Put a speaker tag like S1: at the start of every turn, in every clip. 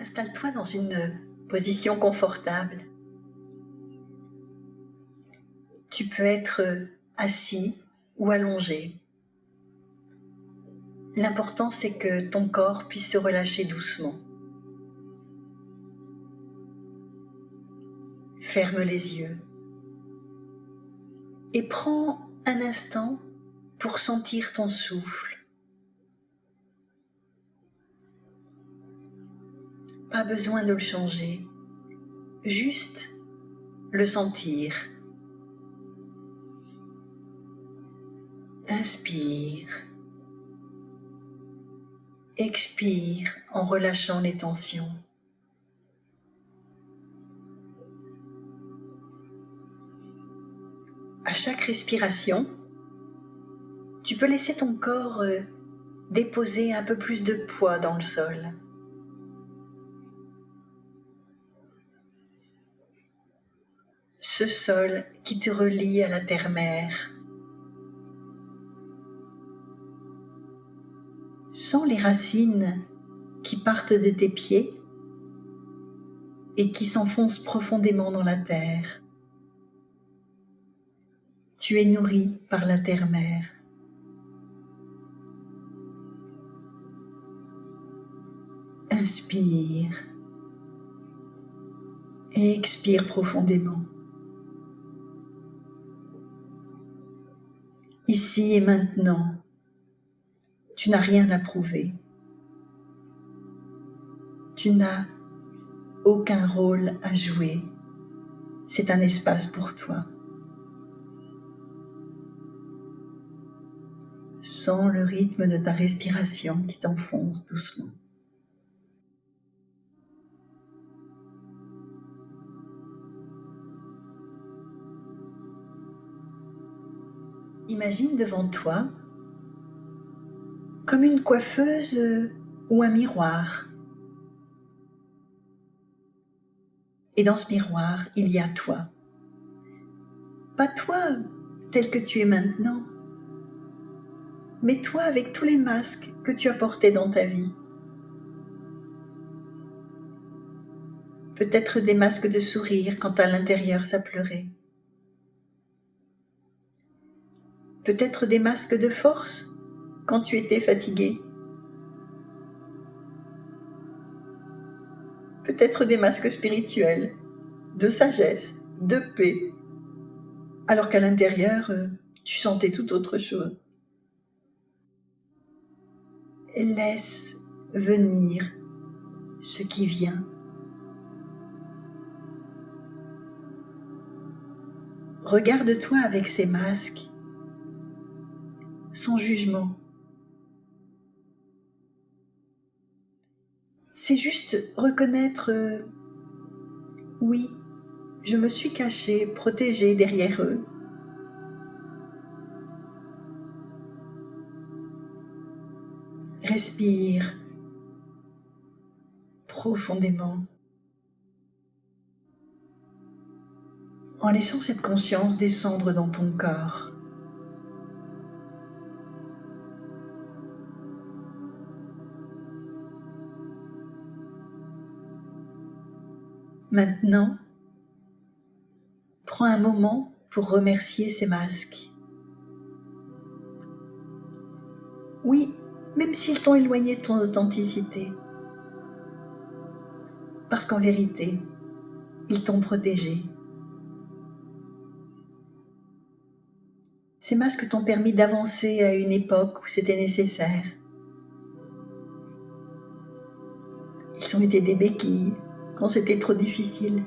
S1: Installe-toi dans une position confortable. Tu peux être assis ou allongé. L'important, c'est que ton corps puisse se relâcher doucement. Ferme les yeux et prends un instant pour sentir ton souffle. Pas besoin de le changer, juste le sentir. Inspire. Expire en relâchant les tensions. À chaque respiration, tu peux laisser ton corps déposer un peu plus de poids dans le sol. Ce sol qui te relie à la terre-mère. Sens les racines qui partent de tes pieds et qui s'enfoncent profondément dans la terre. Tu es nourri par la terre-mère. Inspire et expire profondément. Ici et maintenant, tu n'as rien à prouver. Tu n'as aucun rôle à jouer. C'est un espace pour toi. Sens le rythme de ta respiration qui t'enfonce doucement. Imagine devant toi comme une coiffeuse ou un miroir. Et dans ce miroir, il y a toi. Pas toi tel que tu es maintenant, mais toi avec tous les masques que tu as portés dans ta vie. Peut-être des masques de sourire quand à l'intérieur ça pleurait. Peut-être des masques de force quand tu étais fatigué. Peut-être des masques spirituels, de sagesse, de paix, alors qu'à l'intérieur, tu sentais tout autre chose. Laisse venir ce qui vient. Regarde-toi avec ces masques, sans jugement. C'est juste reconnaître, oui, je me suis cachée, protégée derrière eux. Respire profondément, en laissant cette conscience descendre dans ton corps. Maintenant, prends un moment pour remercier ces masques. Oui, même s'ils t'ont éloigné de ton authenticité. Parce qu'en vérité, ils t'ont protégé. Ces masques t'ont permis d'avancer à une époque où c'était nécessaire. Ils ont été des béquilles quand c'était trop difficile.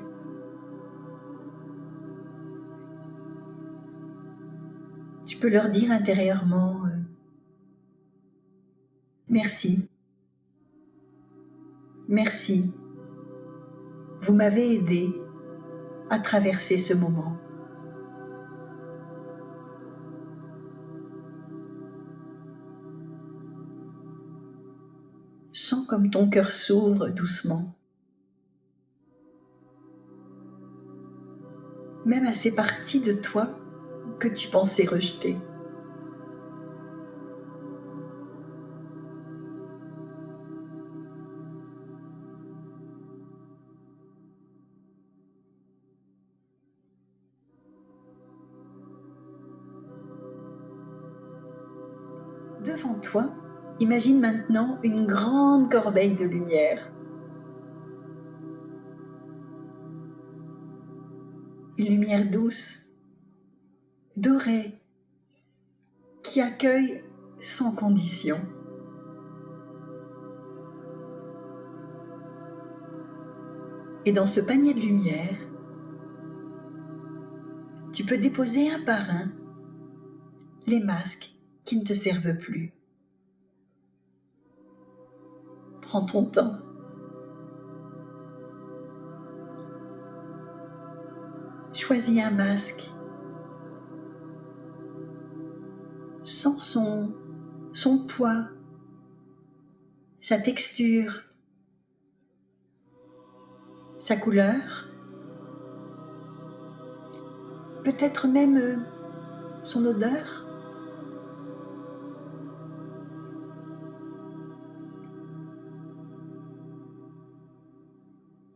S1: Tu peux leur dire intérieurement merci, merci, vous m'avez aidé à traverser ce moment. Sens comme ton cœur s'ouvre doucement. Même à ces parties de toi que tu pensais rejeter. Devant toi, imagine maintenant une grande corbeille de lumière. Une lumière douce, dorée, qui accueille sans condition. Et dans ce panier de lumière, tu peux déposer un par un les masques qui ne te servent plus. Prends ton temps. Choisis un masque sans son poids, sa texture, sa couleur, peut-être même son odeur.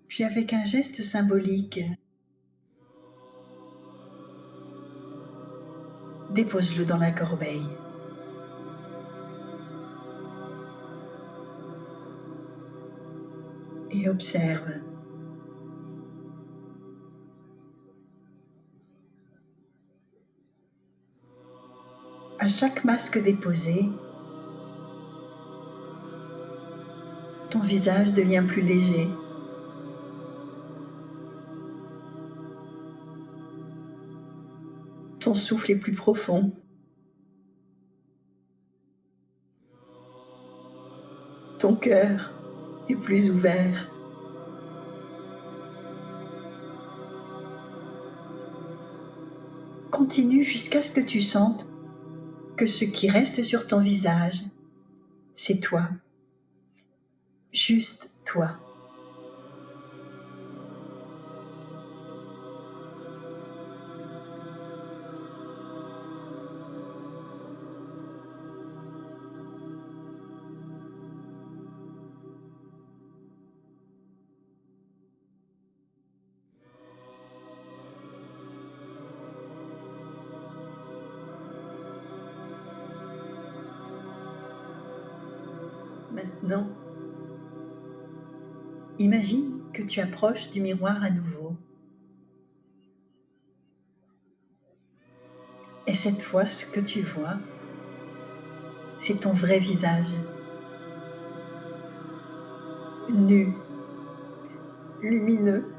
S1: Puis avec un geste symbolique, dépose-le dans la corbeille. Et observe. À chaque masque déposé, ton visage devient plus léger. Ton souffle est plus profond. Ton cœur est plus ouvert. Continue jusqu'à ce que tu sentes que ce qui reste sur ton visage, c'est toi. Juste toi. Maintenant, imagine que tu approches du miroir à nouveau. Et cette fois, ce que tu vois, c'est ton vrai visage. Nu, lumineux,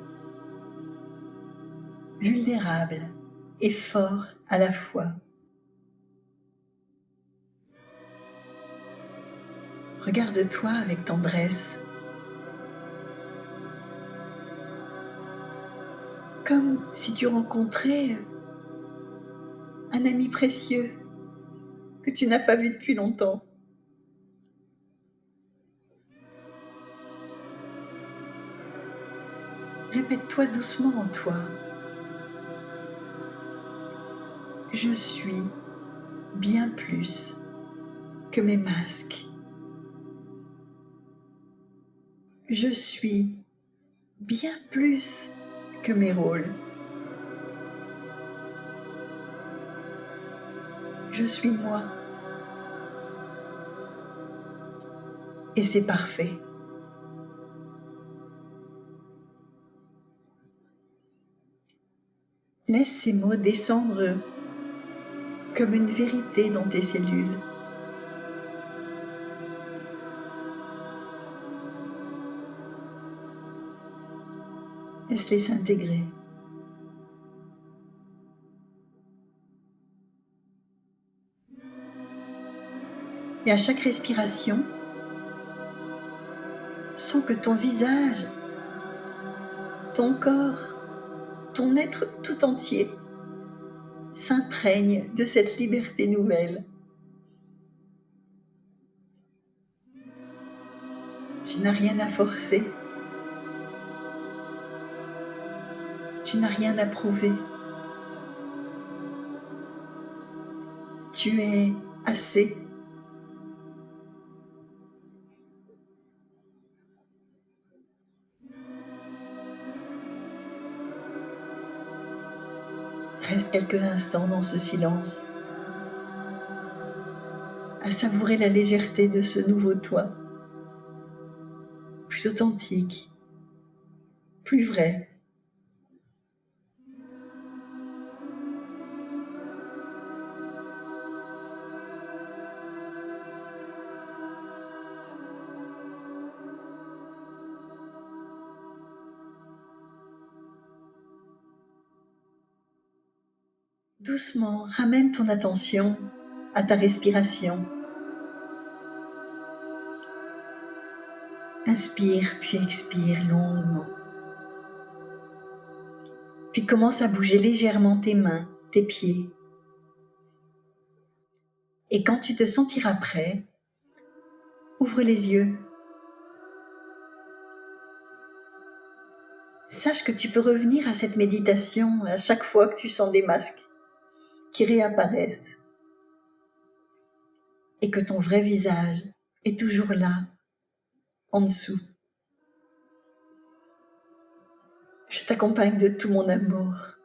S1: vulnérable et fort à la fois. Regarde-toi avec tendresse, comme si tu rencontrais un ami précieux que tu n'as pas vu depuis longtemps. Répète-toi doucement en toi. Je suis bien plus que mes masques. Je suis bien plus que mes rôles. Je suis moi. Et c'est parfait. Laisse ces mots descendre comme une vérité dans tes cellules. Laisse-les s'intégrer. Et à chaque respiration, sens que ton visage, ton corps, ton être tout entier s'imprègne de cette liberté nouvelle. Tu n'as rien à forcer. Tu n'as rien à prouver. Tu es assez. Reste quelques instants dans ce silence, à savourer la légèreté de ce nouveau toi, plus authentique, plus vrai. Doucement, ramène ton attention à ta respiration. Inspire puis expire longuement. Puis commence à bouger légèrement tes mains, tes pieds. Et quand tu te sentiras prêt, ouvre les yeux. Sache que tu peux revenir à cette méditation à chaque fois que tu sens des masques qui réapparaissent et que ton vrai visage est toujours là, en dessous. Je t'accompagne de tout mon amour.